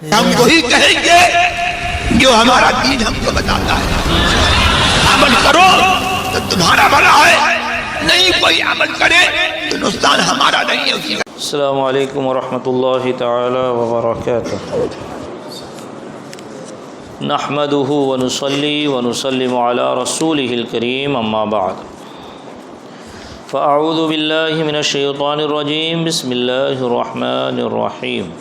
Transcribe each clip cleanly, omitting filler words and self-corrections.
ہم وہی کہیں گے جو ہمارا دین ہم کو بتاتا ہے. عمل کرو تو تمہارا بھلا ہے، نہیں کوئی عمل کرے تو نقصان ہمارا نہیں ہے اسی کا. السلام علیکم ورحمۃ اللہ تعالی وبرکاتہ. نحمده ونصلي ونسلم على رسوله الكريم اما بعد فاعوذ بالله من الشيطان الرجيم بسم الله الرحمن الرحيم.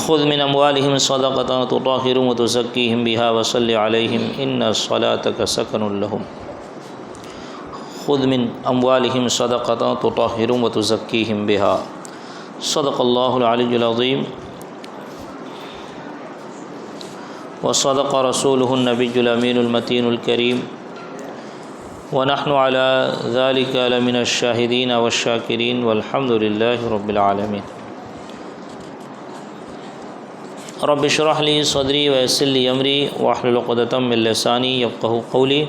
خذ من اموالهم صدقة تطهرهم وتزكيهم بها وصل عليهم ان صلاتك سكن لهم. خذ من اموالهم صدقة تطهرهم وتزكيهم بها. صدق الله العلي العظيم وصدق رسوله النبي الأمين المتين الكريم ونحن على ذلك لمن الشاهدين والشاكرين والحمد لله رب العالمين. رب اشرح لي صدري ويسر لي أمري واحلل عقدة من لساني يفقهوا قولي.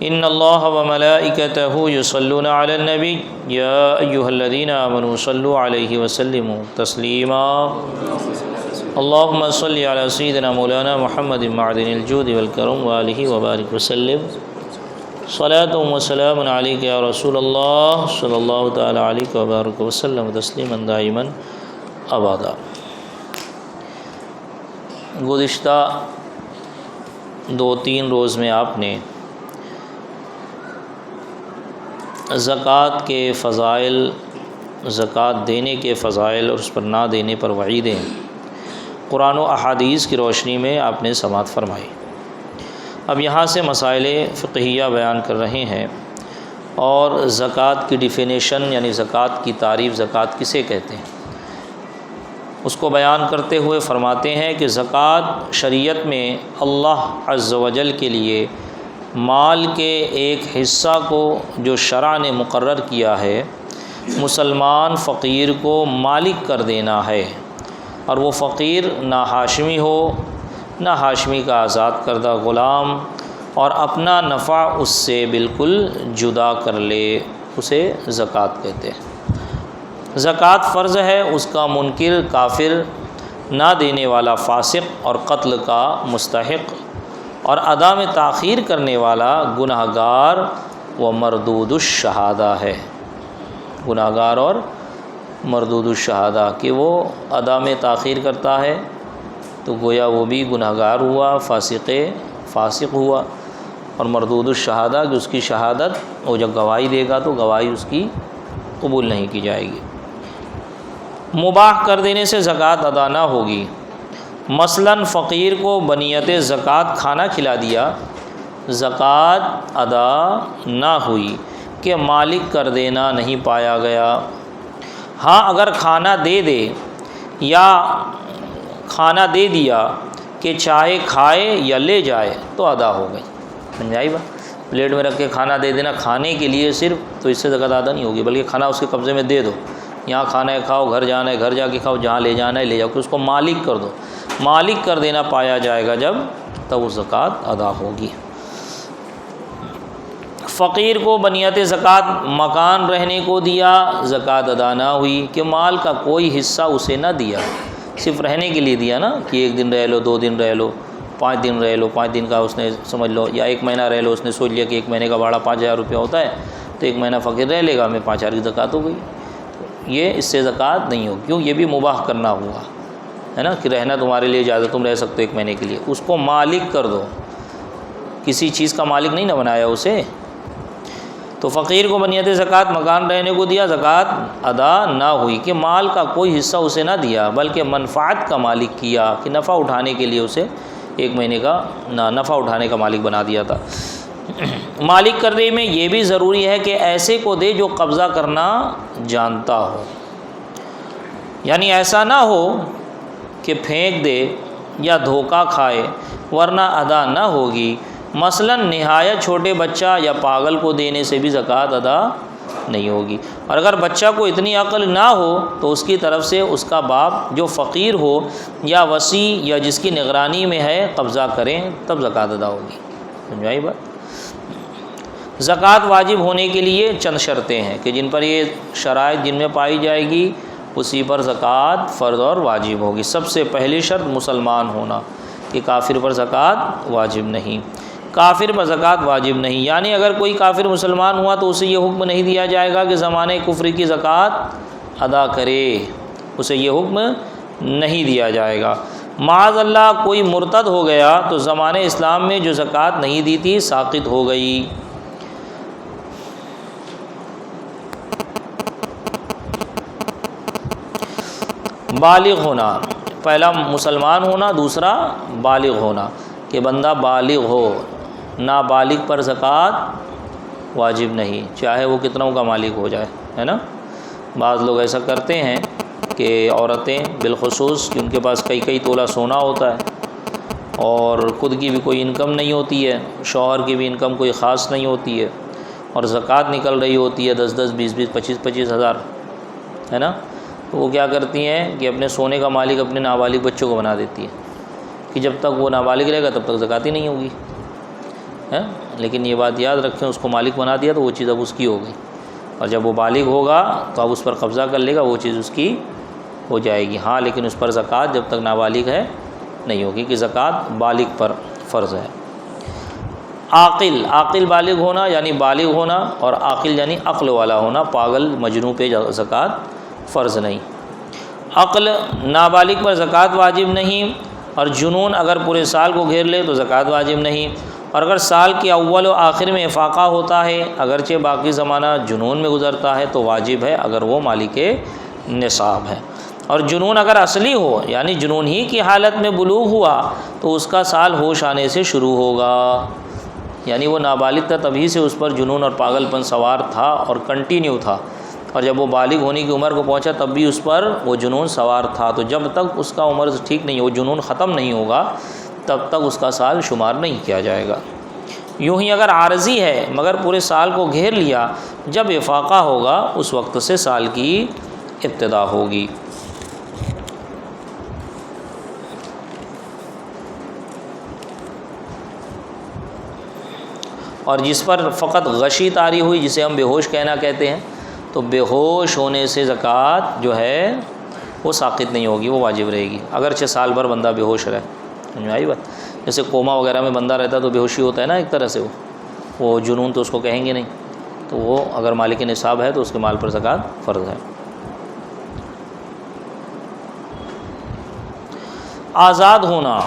ان الله وملائكته يصلون على النبي يا ايها الذين امنوا صلوا عليه وسلموا تسليما. اللهم صل على سيدنا مولانا محمد معدن الجود والكرم وآله وبارك وسلم. صلاة وسلام عليك يا رسول الله صلى الله تعالى عليك وبارك وسلم تسليما دائما ابدا. گزشتہ 2-3 روز میں آپ نے زکوٰۃ کے فضائل، زکوٰۃ دینے کے فضائل اور اس پر نہ دینے پر وعیدیں قرآن و احادیث کی روشنی میں آپ نے سماعت فرمائی. اب یہاں سے مسائل فقہیہ بیان کر رہے ہیں اور زکوٰۃ کی ڈیفینیشن یعنی زکوٰۃ کی تعریف، زکوٰۃ کسے کہتے ہیں، اس کو بیان کرتے ہوئے فرماتے ہیں کہ زکوٰۃ شریعت میں اللہ عز و جل کے لیے مال کے ایک حصہ کو جو شرع نے مقرر کیا ہے مسلمان فقیر کو مالک کر دینا ہے، اور وہ فقیر نہ ہاشمی ہو نہ ہاشمی کا آزاد کردہ غلام، اور اپنا نفع اس سے بالکل جدا کر لے، اسے زکوٰۃ کہتے ہیں. زکوٰۃ فرض ہے، اس کا منکر کافر، نہ دینے والا فاسق اور قتل کا مستحق، اور ادا میں تاخیر کرنے والا گناہ گار و مردود الشہادہ ہے. گناہ گار اور مردود الشہادہ کہ وہ ادا میں تاخیر کرتا ہے تو گویا وہ بھی گناہ گار ہوا، فاسق ہوا، اور مردود الشہادہ کہ اس کی شہادت وہ جب گواہی دے گا تو گواہی اس کی قبول نہیں کی جائے گی. مباح کر دینے سے زکوٰۃ ادا نہ ہوگی. مثلاً فقیر کو بنیت زکوٰۃ کھانا کھلا دیا، زکوٰۃ ادا نہ ہوئی کہ مالک کر دینا نہیں پایا گیا. ہاں اگر کھانا دے دے یا کھانا دے دیا کہ چاہے کھائے یا لے جائے تو ادا ہو گئی. سمجھائی بات؟ پلیٹ میں رکھ کے کھانا دے دینا کھانے کے لیے صرف، تو اس سے زکوٰۃ ادا نہیں ہوگی، بلکہ کھانا اس کے قبضے میں دے دو. یہاں کھانا ہے کھاؤ، گھر جانا ہے گھر جا کے کھاؤ، جہاں لے جانا ہے لے جاؤ، کہ اس کو مالک کر دو. مالک کر دینا پایا جائے گا جب، تب وہ زکوٰۃ ادا ہوگی. فقیر کو بنیت زکوٰۃ مکان رہنے کو دیا، زکوٰۃ ادا نہ ہوئی کہ مال کا کوئی حصہ اسے نہ دیا، صرف رہنے کے لیے دیا نا، کہ 1 دن رہ لو، 2 دن رہ لو، 5 دن رہ لو. 5 دن کا اس نے سمجھ لو، یا 1 مہینہ رہ لو، اس نے سوچ لیا کہ 1 مہینے کا بھاڑا 5000 روپیہ ہوتا ہے تو 1 مہینہ فقیر رہ لے گا، ہمیں 5000 کی زکوٰۃ ہو گئی. یہ اس سے زکوٰۃ نہیں ہوگی. کیوں؟ یہ بھی مباح کرنا ہوا ہے نا، کہ رہنا تمہارے لیے اجازت، تم رہ سکتے ہو 1 مہینے کے لیے. اس کو مالک کر دو، کسی چیز کا مالک نہیں نہ بنایا اسے. تو فقیر کو بنیت زکوٰۃ مکان رہنے کو دیا، زکوٰۃ ادا نہ ہوئی کہ مال کا کوئی حصہ اسے نہ دیا بلکہ منفعت کا مالک کیا، کہ نفع اٹھانے کے لیے اسے 1 مہینے کا نفع اٹھانے کا مالک بنا دیا تھا. مالک کرنے میں یہ بھی ضروری ہے کہ ایسے کو دے جو قبضہ کرنا جانتا ہو، یعنی ایسا نہ ہو کہ پھینک دے یا دھوکہ کھائے ورنہ ادا نہ ہوگی. مثلاً نہایت چھوٹے بچہ یا پاگل کو دینے سے بھی زکوٰۃ ادا نہیں ہوگی. اور اگر بچہ کو اتنی عقل نہ ہو تو اس کی طرف سے اس کا باپ جو فقیر ہو یا وصی یا جس کی نگرانی میں ہے قبضہ کریں، تب زکوٰۃ ادا ہوگی. سمجھائی بات؟ زکوٰۃ واجب ہونے کے لیے چند شرطیں ہیں کہ جن پر یہ شرائط جن میں پائی جائے گی اسی پر زکوٰۃ فرض اور واجب ہوگی۔ سب سے پہلی شرط مسلمان ہونا، کہ کافر پر زکوٰۃ واجب نہیں، کافر پر زکوٰۃ واجب نہیں، یعنی اگر کوئی کافر مسلمان ہوا تو اسے یہ حکم نہیں دیا جائے گا کہ زمانہ کفر کی زکوٰۃ ادا کرے، اسے یہ حکم نہیں دیا جائے گا۔ معاذ اللہ کوئی مرتد ہو گیا تو زمانہ اسلام میں جو زکوٰۃ نہیں دی تھی ساقط ہو گئی۔ بالغ ہونا، پہلا مسلمان ہونا، دوسرا بالغ ہونا، کہ بندہ بالغ ہو، نابالغ پر زکوٰۃ واجب نہیں، چاہے وہ کتنوں کا مالک ہو جائے، ہے نا۔ بعض لوگ ایسا کرتے ہیں کہ عورتیں بالخصوص کہ ان کے پاس کئی تولہ سونا ہوتا ہے اور خود کی بھی کوئی انکم نہیں ہوتی ہے، شوہر کی بھی انکم کوئی خاص نہیں ہوتی ہے، اور زکوٰۃ نکل رہی ہوتی ہے 10 20 25 ہزار، ہے نا، تو وہ کیا کرتی ہیں کہ اپنے سونے کا مالک اپنے نابالغ بچوں کو بنا دیتی ہے کہ جب تک وہ نابالغ رہے گا تب تک زکوٰۃ ہی نہیں ہوگی، ہے۔ لیکن یہ بات یاد رکھیں، اس کو مالک بنا دیا تو وہ چیز اب اس کی ہو گئی، اور جب وہ بالغ ہوگا تو اب اس پر قبضہ کر لے گا، وہ چیز اس کی ہو جائے گی۔ ہاں لیکن اس پر زکوٰۃ جب تک نابالغ ہے نہیں ہوگی، کہ زکوٰۃ بالغ پر فرض ہے۔ عاقل بالغ ہونا یعنی بالغ ہونا، اور عاقل یعنی عقل والا ہونا، پاگل مجنون پہ زکوٰۃ فرض نہیں۔ عقل نابالغ پر زکوٰۃ واجب نہیں، اور جنون اگر پورے سال کو گھیر لے تو زکوٰۃ واجب نہیں، اور اگر سال کے اول و آخر میں افاقہ ہوتا ہے اگرچہ باقی زمانہ جنون میں گزرتا ہے تو واجب ہے اگر وہ مالک نصاب ہے۔ اور جنون اگر اصلی ہو یعنی جنون ہی کی حالت میں بلوغ ہوا تو اس کا سال ہوش آنے سے شروع ہوگا، یعنی وہ نابالغ تھا تبھی سے اس پر جنون اور پاگل پن سوار تھا اور کنٹینیو تھا، اور جب وہ بالغ ہونے کی عمر کو پہنچا تب بھی اس پر وہ جنون سوار تھا، تو جب تک اس کا عمر ٹھیک نہیں وہ جنون ختم نہیں ہوگا تب تک اس کا سال شمار نہیں کیا جائے گا۔ یوں ہی اگر عارضی ہے مگر پورے سال کو گھیر لیا، جب افاقہ ہوگا اس وقت سے سال کی ابتدا ہوگی۔ اور جس پر فقط غشی طاری ہوئی جسے ہم بے ہوش کہنا کہتے ہیں، تو بے ہوش ہونے سے زکوٰۃ جو ہے وہ ساقط نہیں ہوگی، وہ واجب رہے گی، اگرچہ سال بھر بندہ بے ہوش رہے۔ سمجھ میں آئی بات؟ جیسے کوما وغیرہ میں بندہ رہتا تو بے ہوشی ہوتا ہے نا ایک طرح سے، وہ جنون تو اس کو کہیں گے نہیں، تو وہ اگر مالک نصاب ہے تو اس کے مال پر زکوٰۃ فرض ہے۔ آزاد ہونا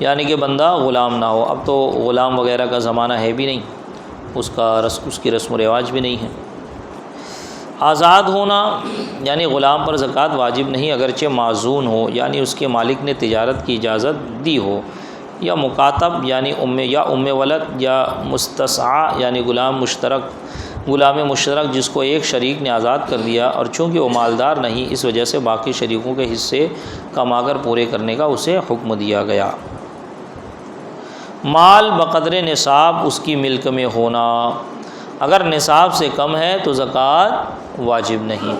یعنی کہ بندہ غلام نہ ہو، اب تو غلام وغیرہ کا زمانہ ہے بھی نہیں، اس کی رسم و رواج بھی نہیں ہے۔ آزاد ہونا یعنی غلام پر زکوٰۃ واجب نہیں اگرچہ معزون ہو، یعنی اس کے مالک نے تجارت کی اجازت دی ہو، یا مکاتب یعنی ام ولد، یا مستسعی یعنی غلام مشترک جس کو ایک شریک نے آزاد کر دیا، اور چونکہ وہ مالدار نہیں اس وجہ سے باقی شریکوں کے حصے کما کر پورے کرنے کا اسے حکم دیا گیا۔ مال بقدر نصاب اس کی ملک میں ہونا، اگر نصاب سے کم ہے تو زکوٰۃ واجب نہیں،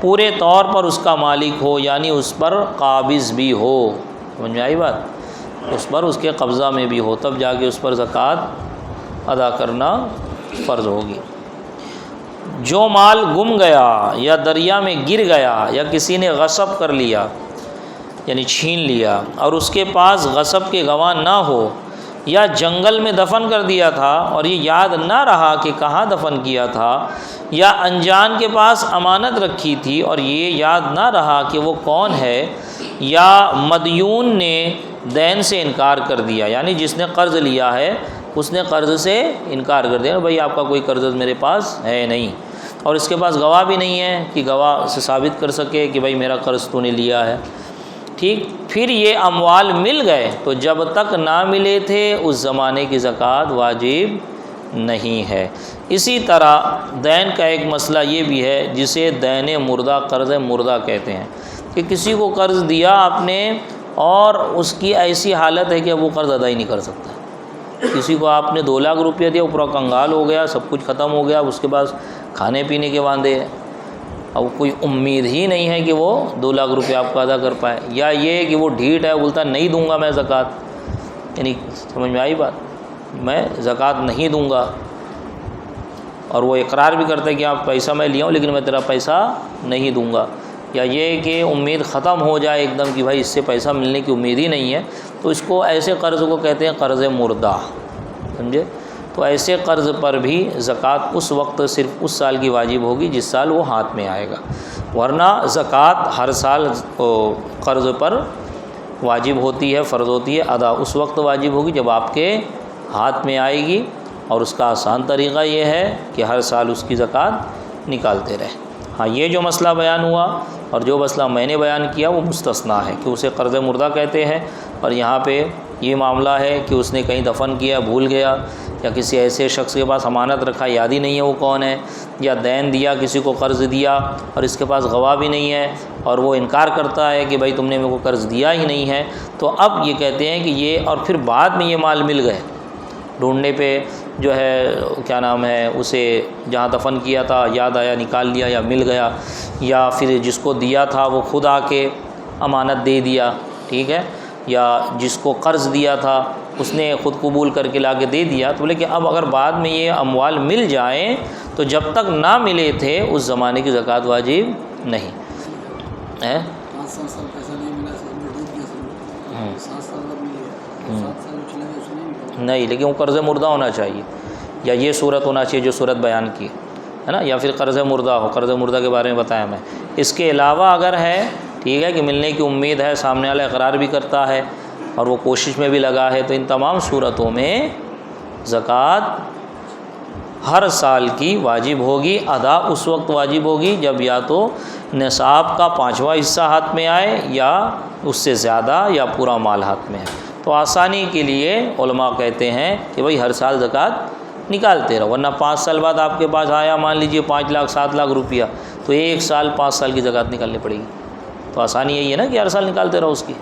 پورے طور پر اس کا مالک ہو یعنی اس پر قابض بھی ہو، سمجھ میں آئی بات، اس پر اس کے قبضہ میں بھی ہو تب جا کے اس پر زکوٰۃ ادا کرنا فرض ہوگی۔ جو مال گم گیا یا دریا میں گر گیا یا کسی نے غصب کر لیا یعنی چھین لیا، اور اس کے پاس غصب کے گواہ نہ ہو، یا جنگل میں دفن کر دیا تھا اور یہ یاد نہ رہا کہ کہاں دفن کیا تھا، یا انجان کے پاس امانت رکھی تھی اور یہ یاد نہ رہا کہ وہ کون ہے، یا مدیون نے دین سے انکار کر دیا یعنی جس نے قرض لیا ہے اس نے قرض سے انکار کر دیا، بھائی آپ کا کوئی قرض میرے پاس ہے نہیں، اور اس کے پاس گواہ بھی نہیں ہے کہ گواہ سے ثابت کر سکے کہ بھائی میرا قرض تو نے لیا ہے، ٹھیک، پھر یہ اموال مل گئے تو جب تک نہ ملے تھے اس زمانے کی زکوٰۃ واجب نہیں ہے۔ اسی طرح دین کا ایک مسئلہ یہ بھی ہے جسے دین مردہ، قرض مردہ کہتے ہیں، کہ کسی کو قرض دیا آپ نے اور اس کی ایسی حالت ہے کہ وہ قرض ادا ہی نہیں کر سکتا، کسی کو آپ نے 2 لاکھ روپیہ دیا، وہ پورا کنگال ہو گیا، سب کچھ ختم ہو گیا، اس کے پاس کھانے پینے کے واندے، اب کوئی امید ہی نہیں ہے کہ وہ 2 لاکھ روپے آپ کو ادا کر پائے، یا یہ کہ وہ ڈھیٹ ہے، بولتا نہیں دوں گا میں زکوٰۃ، یعنی سمجھ میں آئی بات، میں زکوٰۃ نہیں دوں گا، اور وہ اقرار بھی کرتا ہے کہ آپ پیسہ میں لیا ہوں لیکن میں تیرا پیسہ نہیں دوں گا، یا یہ کہ امید ختم ہو جائے ایک دم کہ بھائی اس سے پیسہ ملنے کی امید ہی نہیں ہے، تو اس کو ایسے قرض کو کہتے ہیں قرض مردہ، سمجھے؟ تو ایسے قرض پر بھی زکوٰۃ اس وقت صرف اس سال کی واجب ہوگی جس سال وہ ہاتھ میں آئے گا، ورنہ زکوٰۃ ہر سال قرض پر واجب ہوتی ہے، فرض ہوتی ہے، ادا اس وقت واجب ہوگی جب آپ کے ہاتھ میں آئے گی، اور اس کا آسان طریقہ یہ ہے کہ ہر سال اس کی زکوٰۃ نکالتے رہیں۔ ہاں، یہ جو مسئلہ بیان ہوا اور جو مسئلہ میں نے بیان کیا وہ مستثنیٰ ہے کہ اسے قرض مردہ کہتے ہیں، اور یہاں پہ یہ معاملہ ہے کہ اس نے کہیں دفن کیا، بھول گیا، یا کسی ایسے شخص کے پاس امانت رکھا، یاد ہی نہیں ہے وہ کون ہے، یا دین دیا، کسی کو قرض دیا اور اس کے پاس گواہ بھی نہیں ہے اور وہ انکار کرتا ہے کہ بھائی تم نے میرے کو قرض دیا ہی نہیں ہے، تو اب یہ کہتے ہیں کہ یہ، اور پھر بعد میں یہ مال مل گئے، ڈھونڈنے پہ جو ہے کیا نام ہے اسے جہاں دفن کیا تھا یاد آیا، نکال لیا یا مل گیا، یا پھر جس کو دیا تھا وہ خود آ کے امانت دے دیا، ٹھیک ہے، یا جس کو قرض دیا تھا اس نے خود قبول کر کے لا کے دے دیا، تو بولے کہ اب اگر بعد میں یہ اموال مل جائیں تو جب تک نہ ملے تھے اس زمانے کی زکوٰۃ واجب نہیں ہے۔ 5 سال پیسہ نہیں ملا، ڈوب گیا، 7 سال بعد مل گیا، 7 سال چلا گیا، اس نے نہیں، لیکن وہ قرض مردہ ہونا چاہیے، یا یہ صورت ہونا چاہیے جو صورت بیان کی ہے نا، یا پھر قرض مردہ ہو، قرض مردہ کے بارے میں بتایا میں۔ اس کے علاوہ اگر ہے، ٹھیک ہے، کہ ملنے کی امید ہے، سامنے والا اقرار بھی کرتا ہے اور وہ کوشش میں بھی لگا ہے، تو ان تمام صورتوں میں زکوٰۃ ہر سال کی واجب ہوگی، ادا اس وقت واجب ہوگی جب یا تو نصاب کا 5واں حصہ ہاتھ میں آئے، یا اس سے زیادہ، یا پورا مال ہاتھ میں ہے۔ تو آسانی کے لیے علماء کہتے ہیں کہ بھائی ہر سال زکوٰۃ نکالتے رہو، ورنہ 5 سال بعد آپ کے پاس آیا مان لیجئے 5 لاکھ 7 لاکھ روپیہ، تو ایک سال 5 سال کی زکوٰۃ نکالنی پڑے گی۔ تو آسانی یہی ہے نا کہ ہر سال نکالتے رہو اس کی۔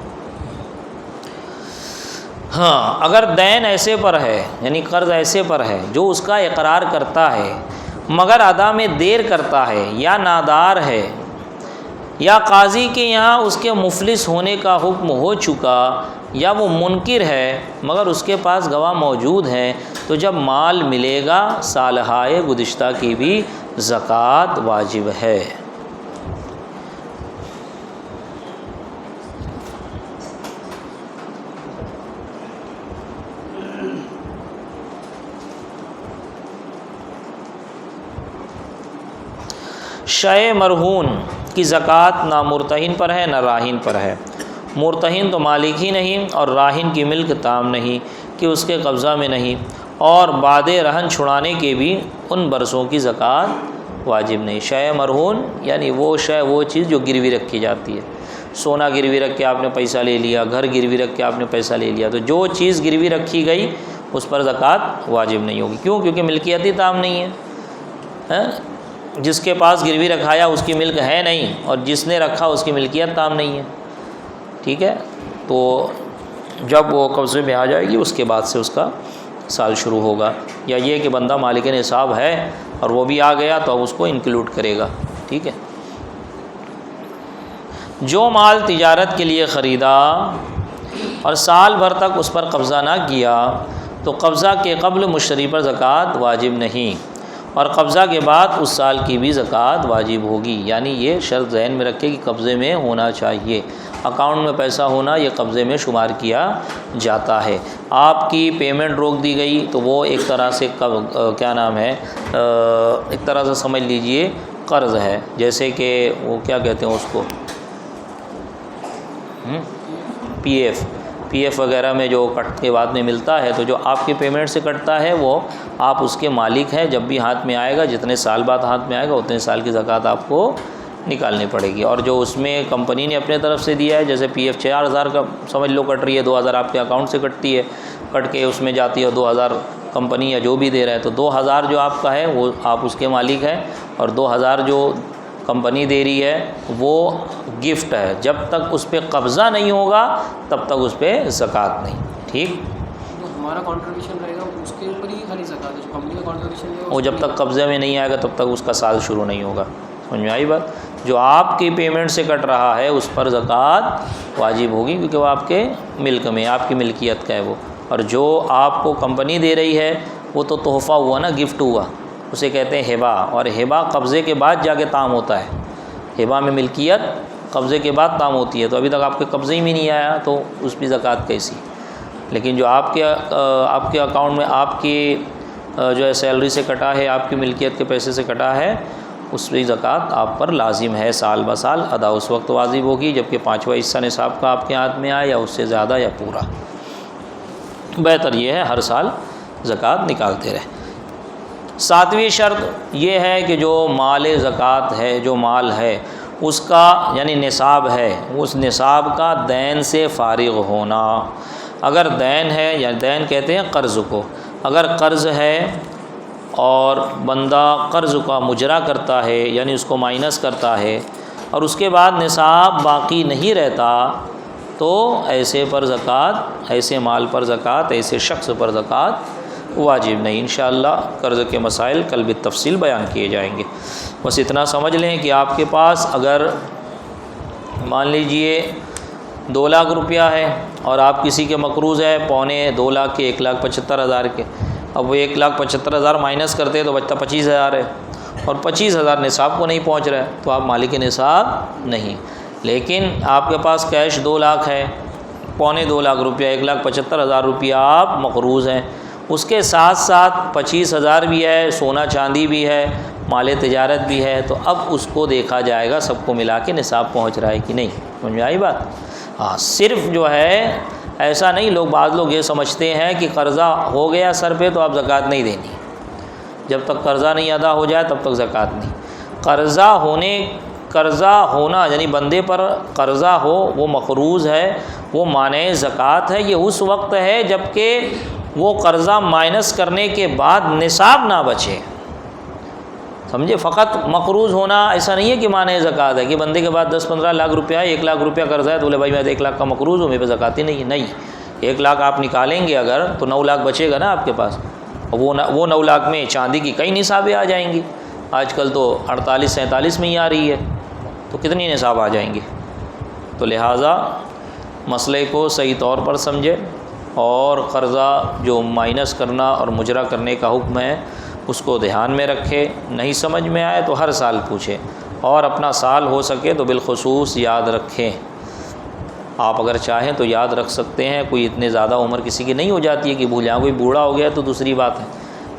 ہاں، اگر دین ایسے پر ہے، یعنی قرض ایسے پر ہے جو اس کا اقرار کرتا ہے مگر ادا میں دیر کرتا ہے، یا نادار ہے، یا قاضی کے یہاں اس کے مفلس ہونے کا حکم ہو چکا، یا وہ منکر ہے مگر اس کے پاس گواہ موجود ہیں، تو جب مال ملے گا سالہائے گزشتہ کی بھی زکوٰۃ واجب ہے۔ شے مرہون کی زکوٰۃ نہ مرتہن پر ہے نہ راہن پر ہے۔ مرتہن تو مالک ہی نہیں اور راہن کی ملک تام نہیں کہ اس کے قبضہ میں نہیں، اور بعد رہن چھڑانے کے بھی ان برسوں کی زکوٰۃ واجب نہیں۔ شے مرہون یعنی وہ شے، وہ چیز جو گروی رکھی جاتی ہے، سونا گروی رکھ کے آپ نے پیسہ لے لیا، گھر گروی رکھ کے آپ نے پیسہ لے لیا، تو جو چیز گروی رکھی گئی اس پر زکوٰۃ واجب نہیں ہوگی۔ کیوں؟ کیونکہ ملکیت ہی تام نہیں ہے۔ جس کے پاس گروی رکھایا اس کی ملک ہے نہیں، اور جس نے رکھا اس کی ملکیت تام نہیں ہے، ٹھیک ہے، تو جب وہ قبضے میں آ جائے گی اس کے بعد سے اس کا سال شروع ہوگا، یا یہ کہ بندہ مالک نصاب ہے اور وہ بھی آ گیا تو اب اس کو انکلوڈ کرے گا، ٹھیک ہے۔ جو مال تجارت کے لیے خریدا اور سال بھر تک اس پر قبضہ نہ کیا تو قبضہ کے قبل مشتری پر زکوٰۃ واجب نہیں، اور قبضہ کے بعد اس سال کی بھی زکوٰۃ واجب ہوگی۔ یعنی یہ شرط ذہن میں رکھے کہ قبضے میں ہونا چاہیے، اکاؤنٹ میں پیسہ ہونا یہ قبضے میں شمار کیا جاتا ہے۔ آپ کی پیمنٹ روک دی گئی تو وہ ایک طرح سے کیا نام ہے، ایک طرح سے سمجھ لیجئے قرض ہے، جیسے کہ وہ کیا کہتے ہیں اس کو، پی ایف وغیرہ میں جو کٹ کے بعد میں ملتا ہے، تو جو آپ کی پیمنٹ سے کٹتا ہے وہ آپ اس کے مالک ہیں، جب بھی ہاتھ میں آئے گا، جتنے سال بعد ہاتھ میں آئے گا اتنے سال کی زکوٰۃ آپ کو نکالنی پڑے گی۔ اور جو اس میں کمپنی نے اپنے طرف سے دیا ہے، جیسے پی ایف 4000 کا سمجھ لو کٹ رہی ہے، 2000 آپ کے اکاؤنٹ سے کٹتی ہے، کٹ کے اس میں جاتی ہے 2000 کمپنی یا جو بھی دے رہا ہے، تو 2000 جو آپ کا ہے وہ آپ اس کے مالک ہیں، اور 2000 جو کمپنی دے رہی ہے وہ گفٹ ہے، جب تک اس پہ قبضہ نہیں ہوگا تب تک اس پہ زکوٰۃ نہیں، ٹھیک۔ جو ہمارا کنٹریبیوشن رہے گا اس کے اوپر ہی خالی زکوٰۃ ہے، جو کمپنی کا کنٹریبیوشن رہے گا وہ جب تک قبضے میں نہیں آئے گا تب تک اس کا سال شروع نہیں ہوگا، سمجھ میں آئی بات؟ جو آپ کی پیمنٹ سے کٹ رہا ہے اس پر زکوٰۃ واجب ہوگی، کیونکہ وہ آپ کے ملک میں، آپ کی ملکیت کا ہے وہ، اور جو آپ کو کمپنی دے رہی ہے وہ تو تحفہ ہوا نا، گفٹ ہوا، اسے کہتے ہیں ہبہ، اور ہبہ قبضے کے بعد جا کے تام ہوتا ہے۔ ہبہ میں ملکیت قبضے کے بعد تام ہوتی ہے، تو ابھی تک آپ کے قبضے میں نہیں آیا تو اس پہ زکوٰۃ کیسی؟ لیکن جو آپ کے اکاؤنٹ میں آپ کی جو ہے سیلری سے کٹا ہے، آپ کی ملکیت کے پیسے سے کٹا ہے، اس پہ زکوٰۃ آپ پر لازم ہے، سال بہ سال ادا اس وقت واجب ہوگی جبکہ 5واں حصہ نصاب کا آپ کے ہاتھ میں آئے، یا اس سے زیادہ یا پورا۔ بہتر یہ ہے ہر سال زکوٰۃ نکالتے رہے۔ 7ویں شرط یہ ہے کہ جو مال زکوٰۃ ہے، جو مال ہے اس کا یعنی نصاب ہے، اس نصاب کا دین سے فارغ ہونا۔ اگر دین ہے، یا دین کہتے ہیں قرض کو، اگر قرض ہے اور بندہ قرض کا مجرا کرتا ہے یعنی اس کو مائنس کرتا ہے اور اس کے بعد نصاب باقی نہیں رہتا، تو ایسے پر زکوٰۃ، ایسے مال پر زکوٰۃ، ایسے شخص پر زکوٰۃ واجب نہیں۔ انشاءاللہ قرض کے مسائل کل بالتفصیل بیان کیے جائیں گے۔ بس اتنا سمجھ لیں کہ آپ کے پاس اگر مان لیجئے 2 لاکھ روپیہ ہے اور آپ کسی کے مقروض ہے 2.25 لاکھ کے، 1,75,000 کے، اب وہ 1,75,000 مائنس کرتے تو بچتا 25,000 ہے، اور 25,000 نصاب کو نہیں پہنچ رہا ہے تو آپ مالک نصاب نہیں۔ لیکن آپ کے پاس کیش 2 لاکھ ہے، 2.25 لاکھ روپیہ، 1,75,000 روپیہ آپ مقروض ہیں، اس کے ساتھ ساتھ 25,000 بھی ہے، سونا چاندی بھی ہے، مال تجارت بھی ہے، تو اب اس کو دیکھا جائے گا سب کو ملا کے نصاب پہنچ رہا ہے کہ نہیں۔ سمجھ میں آئی بات؟ ہاں، صرف جو ہے ایسا نہیں، بعض لوگ یہ سمجھتے ہیں کہ قرضہ ہو گیا سر پہ تو اب زکوٰۃ نہیں دینی، جب تک قرضہ نہیں ادا ہو جائے تب تک زکوٰۃ نہیں۔ قرضہ ہونا یعنی بندے پر قرضہ ہو، وہ مقروض ہے، وہ مانع زکوٰۃ ہے، یہ اس وقت ہے جب کہ وہ قرضہ مائنس کرنے کے بعد نصاب نہ بچے۔ سمجھے؟ فقط مقروض ہونا ایسا نہیں ہے کہ مانع زکوٰۃ ہے، کہ بندے کے بعد 10-15 لاکھ روپیہ ہے، 1 لاکھ روپیہ قرضہ ہے تو بولے بھائی میں 1 لاکھ کا مقروض ہوں، میرے پہ زکوٰۃ ہی نہیں ہے۔ نہیں، 1 لاکھ آپ نکالیں گے اگر تو 9 لاکھ بچے گا نا آپ کے پاس، وہ 9 لاکھ میں چاندی کی کئی نصابیں آ جائیں گی، آج کل تو 48-47 میں ہی آ رہی ہے، تو کتنی نصاب آ جائیں گے؟ تو لہٰذا مسئلے کو صحیح طور پر سمجھے، اور قرضہ جو مائنس کرنا اور مجرا کرنے کا حکم ہے اس کو دھیان میں رکھے، نہیں سمجھ میں آئے تو ہر سال پوچھے، اور اپنا سال ہو سکے تو بالخصوص یاد رکھیں۔ آپ اگر چاہیں تو یاد رکھ سکتے ہیں، کوئی اتنے زیادہ عمر کسی کی نہیں ہو جاتی ہے کہ بھول جائیں، کوئی بوڑھا ہو گیا تو دوسری بات ہے،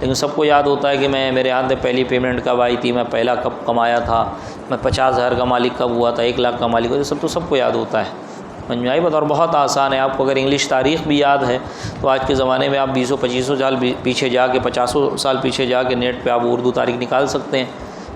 لیکن سب کو یاد ہوتا ہے کہ میرے ہاتھ میں پہلی پیمنٹ کب آئی تھی، میں پہلا کب کمایا تھا، میں 50,000 کا مالک کب ہوا تھا، 1 لاکھ کا مالک ہوا تھا، سب کو یاد ہوتا ہے۔ سمجھ میں آئی بات؟ اور بہت آسان ہے، آپ کو اگر انگلش تاریخ بھی یاد ہے تو آج کے زمانے میں آپ 20-25 سال پیچھے جا کے، 50 سال پیچھے جا کے نیٹ پہ آپ اردو تاریخ نکال سکتے ہیں،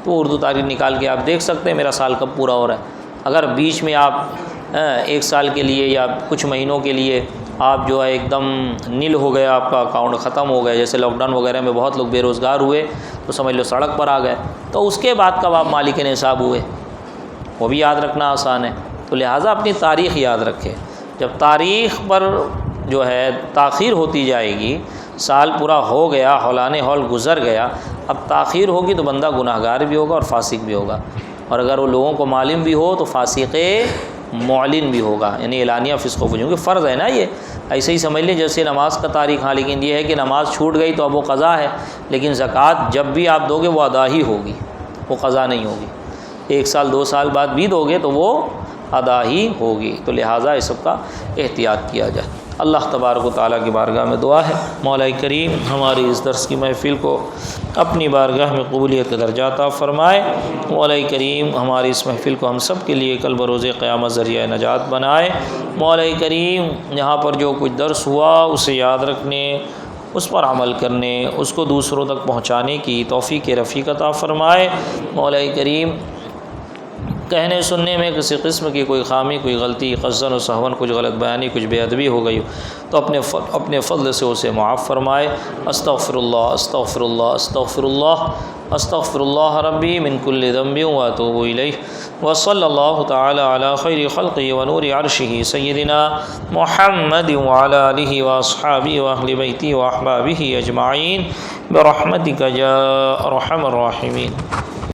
تو اردو تاریخ نکال کے آپ دیکھ سکتے ہیں میرا سال کب پورا ہو رہا ہے۔ اگر بیچ میں آپ 1 سال کے لیے یا کچھ مہینوں کے لیے آپ جو ہے ایک دم نل ہو گیا، آپ کا اکاؤنٹ ختم ہو گیا، جیسے لاک ڈاؤن وغیرہ میں بہت لوگ بے روزگار ہوئے تو سمجھ لو سڑک پر آ گئے، تو اس کے بعد کب آپ مالک نصاب ہوئے وہ بھی یاد رکھنا آسان ہے۔ تو لہٰذا اپنی تاریخ یاد رکھے، جب تاریخ پر جو ہے تاخیر ہوتی جائے گی، سال پورا ہو گیا، ہولانِ ہول گزر گیا، اب تاخیر ہوگی تو بندہ گناہ گار بھی ہوگا اور فاسق بھی ہوگا، اور اگر وہ لوگوں کو معلوم بھی ہو تو فاسق معلن بھی ہوگا، یعنی اعلانیہ فسق و فجور، کیونکہ فرض ہے نا یہ، ایسے ہی سمجھ لیں جیسے نماز کا تاریخ۔ ہاں، لیکن یہ ہے کہ نماز چھوٹ گئی تو اب وہ قضا ہے، لیکن زکوٰۃ جب بھی آپ دو گے وہ ادا ہی ہوگی، وہ قضا نہیں ہوگی۔ 1 سال 2 سال بعد بھی دو گے تو وہ ادا ہی ہوگی، تو لہٰذا اس سب کا احتیاط کیا جائے۔ اللہ تبارک و تعالیٰ کی بارگاہ میں دعا ہے مولا کریم ہماری اس درس کی محفل کو اپنی بارگاہ میں قبولیت کا درجہ عطا فرمائے۔ مولا کریم ہماری اس محفل کو ہم سب کے لیے کل بروز قیامت ذریعہ نجات بنائے۔ مولا کریم یہاں پر جو کچھ درس ہوا اسے یاد رکھنے، اس پر عمل کرنے، اس کو دوسروں تک پہنچانے کی توفیق رفیق عطا فرمائے۔ مولا کریم کہنے سننے میں کسی قسم کی کوئی خامی، کوئی غلطی، قصداً و سہواً، کچھ غلط بیانی، کچھ بے ادبی ہو گئی تو اپنے فضل سے اسے معاف فرمائے۔ استغفر اللہ استغفر اللہ استغفر اللہ استغفر اللہ ربی من کل ذنب واتوب الیہ، وصلی اللہ تعالی علی خیر خلقہ ونور عرشہ سیدنا محمد وعلی آلہ واصحابہ واہل بیتہ واحبابہ اجمعین برحمتک یا ارحم الراحمین۔